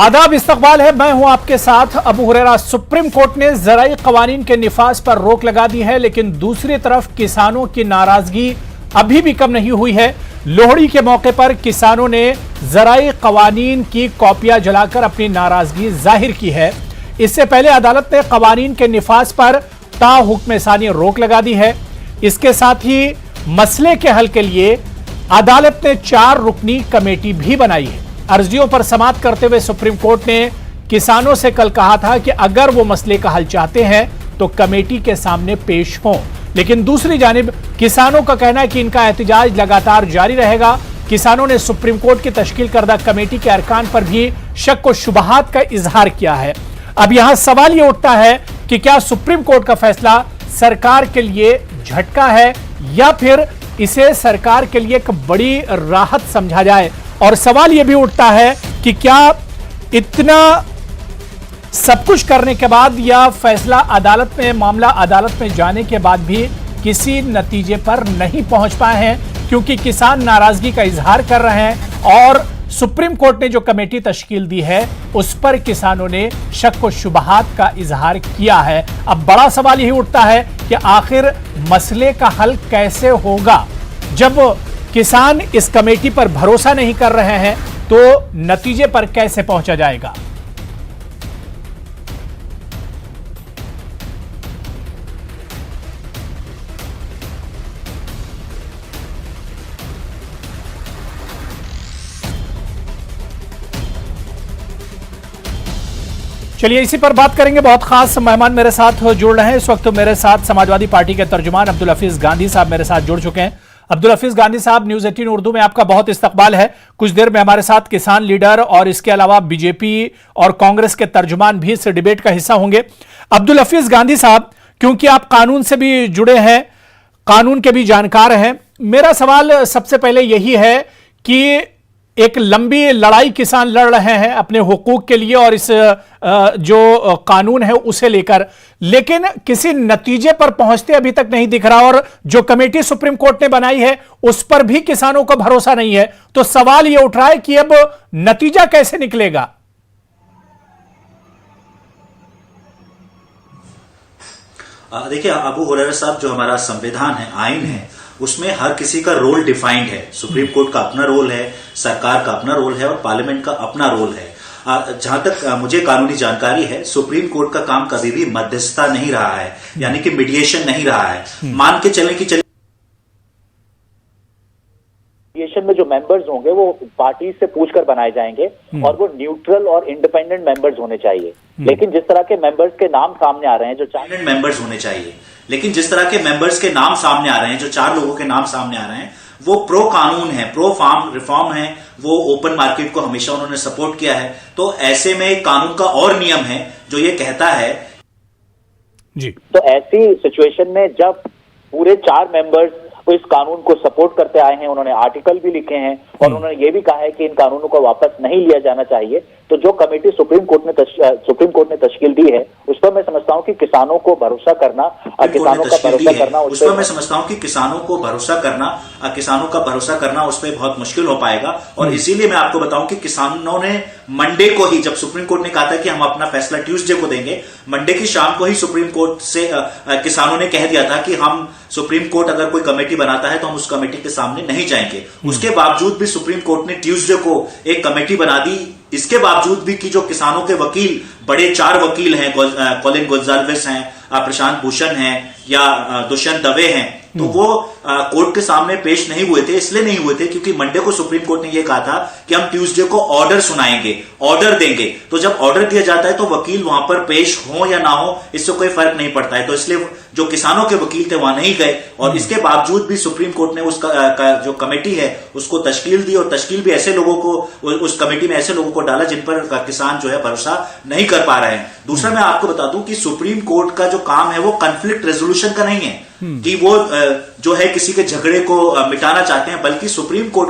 आदाब, इस्तकबाल है। मैं हूं आपके साथ अबू हुरैरा। सुप्रीम कोर्ट ने ज़राई क़वानीन के निफाज पर रोक लगा दी है, लेकिन दूसरी तरफ किसानों की नाराजगी अभी भी कम नहीं हुई है। लोहड़ी के मौके पर किसानों ने ज़राई क़वानीन की कॉपियां जलाकर अपनी नाराजगी जाहिर की है। इससे पहले अदालत ने क़वानीन के निफाज पर ता हुक्म सानी रोक लगा दी है। इसके साथ ही मसले के हल के लिए अदालत ने 4 रुकनी कमेटी भी बनाई है। अर्जियों पर समाअत करते हुए सुप्रीम कोर्ट ने किसानों से कल कहा था कि अगर वो मसले का हल चाहते हैं तो कमेटी के सामने पेश हों, लेकिन दूसरी जानिब किसानों का कहना है कि इनका एहतजाज लगातार जारी रहेगा। किसानों ने सुप्रीम कोर्ट की तश्कील करदा कमेटी के अरकान पर भी शक व शुबहात का इजहार किया है। अब यहां सवाल यह उठता है कि क्या सुप्रीम कोर्ट का फैसला सरकार के लिए झटका है या फिर इसे सरकार के लिए एक बड़ी राहत समझा जाए। और सवाल यह भी उठता है कि क्या इतना सब कुछ करने के बाद या फैसला मामला अदालत में जाने के बाद भी किसी नतीजे पर नहीं पहुंच पाए हैं, क्योंकि किसान नाराजगी का इजहार कर रहे हैं और सुप्रीम कोर्ट ने जो कमेटी तश्कील दी है उस पर किसानों ने शक व शुबहात का इजहार किया है। अब बड़ा सवाल यही उठता है कि आखिर मसले का हल कैसे होगा। जब किसान इस कमेटी पर भरोसा नहीं कर रहे हैं तो नतीजे पर कैसे पहुंचा जाएगा। चलिए इसी पर बात करेंगे। बहुत खास मेहमान मेरे साथ जुड़ रहे हैं। इस वक्त मेरे साथ समाजवादी पार्टी के तर्जुमान अब्दुल हफीज गांधी साहब मेरे साथ जुड़ चुके हैं। अब्दुल हफीज गांधी साहब, न्यूज़ 18 उर्दू में आपका बहुत इस्तकबाल है। कुछ देर में हमारे साथ किसान लीडर और इसके अलावा बीजेपी और कांग्रेस के तर्जुमान भी इस डिबेट का हिस्सा होंगे। अब्दुल हफीज गांधी साहब, क्योंकि आप कानून से भी जुड़े हैं, कानून के भी जानकार हैं, मेरा सवाल सबसे पहले यही है कि एक लंबी लड़ाई किसान लड़ रहे हैं अपने हुकूक के लिए और इस जो कानून है उसे लेकर, लेकिन किसी नतीजे पर पहुंचते अभी तक नहीं दिख रहा और जो कमेटी सुप्रीम कोर्ट ने बनाई है उस पर भी किसानों को भरोसा नहीं है। तो सवाल यह उठ रहा है कि अब नतीजा कैसे निकलेगा। देखिए अबू हुरैरा साहब, जो हमारा संविधान है, आइन है, उसमें हर किसी का रोल डिफाइंड है। सुप्रीम कोर्ट का अपना रोल है, सरकार का अपना रोल है और पार्लियामेंट का अपना रोल है। जहां तक मुझे कानूनी जानकारी है, सुप्रीम कोर्ट का काम कभी भी मध्यस्थता नहीं रहा है, यानी कि मीडिएशन नहीं रहा है। मान के चलें कि मीडिएशन में जो मेंबर्स होंगे वो पार्टी से पूछकर बनाए जाएंगे और वो न्यूट्रल और इंडिपेंडेंट मेंबर्स होने चाहिए। लेकिन जिस तरह के मेंबर्स के नाम सामने आ रहे हैं, जो 4 मेंबर्स होने चाहिए, लेकिन जिस तरह के मेंबर्स के नाम सामने आ रहे हैं, जो 4 लोगों के नाम सामने आ रहे हैं, वो प्रो कानून है, प्रो फार्म रिफॉर्म है, वो ओपन मार्केट को हमेशा उन्होंने सपोर्ट किया है। तो ऐसे में एक कानून का और नियम है जो ये कहता है जी। तो ऐसी सिचुएशन में जब पूरे 4 मेंबर्स इस कानून को सपोर्ट करते आए हैं, उन्होंने आर्टिकल भी लिखे हैं और उन्होंने ये भी कहा है कि इन कानूनों को वापस नहीं लिया जाना चाहिए, तो जो कमेटी सुप्रीम कोर्ट ने तश्कील दी है उस पर मैं समझता हूं कि किसानों को भरोसा करना, किसानों का भरोसा करना, उस पर मैं समझता हूं कि किसानों को भरोसा करना, किसानों का भरोसा करना उस पर बहुत मुश्किल हो पाएगा। और इसीलिए मैं आपको बताऊं कि किसानों ने मंडे को ही, जब सुप्रीम कोर्ट ने कहा था कि हम अपना फैसला ट्यूसडे को देंगे, मंडे की शाम को ही सुप्रीम कोर्ट से किसानों ने कह दिया था कि हम सुप्रीम कोर्ट अगर कोई कमेटी बनाता है तो हम उस कमेटी के सामने नहीं जाएंगे। उसके बावजूद भी सुप्रीम कोर्ट ने ट्यूसडे को एक कमेटी बना दी। इसके बावजूद भी कि जो किसानों के वकील, बड़े 4 वकील हैं, कॉलिन गोंजाल्वेस हैं, प्रशांत भूषण हैं या दुष्यंत दवे हैं, तो वो कोर्ट के सामने पेश नहीं हुए थे। इसलिए नहीं हुए थे क्योंकि मंडे को सुप्रीम कोर्ट ने यह कहा था कि हम ट्यूसडे को ऑर्डर सुनाएंगे, ऑर्डर देंगे। तो जब ऑर्डर दिया जाता है तो वकील वहां पर पेश हो या ना हो, इससे कोई फर्क नहीं पड़ता है। तो इसलिए जो किसानों के वकील थे वहां नहीं गए और इसके बावजूद भी सुप्रीम कोर्ट ने उसका जो कमेटी है उसको तश्कील दी और तश्कील भी ऐसे लोगों को, उस कमेटी में ऐसे लोगों को डाला जिन पर किसान जो है भरोसा नहीं कर पा रहे हैं। दूसरा मैं आपको बता दूं कि सुप्रीम कोर्ट का जो काम है वो कॉन्फ्लिक्ट रेजोल्यूशन का नहीं है कि वो जो है किसी के झगड़े को मिटाना चाहते हैं, बल्कि सुप्रीम कोर्ट का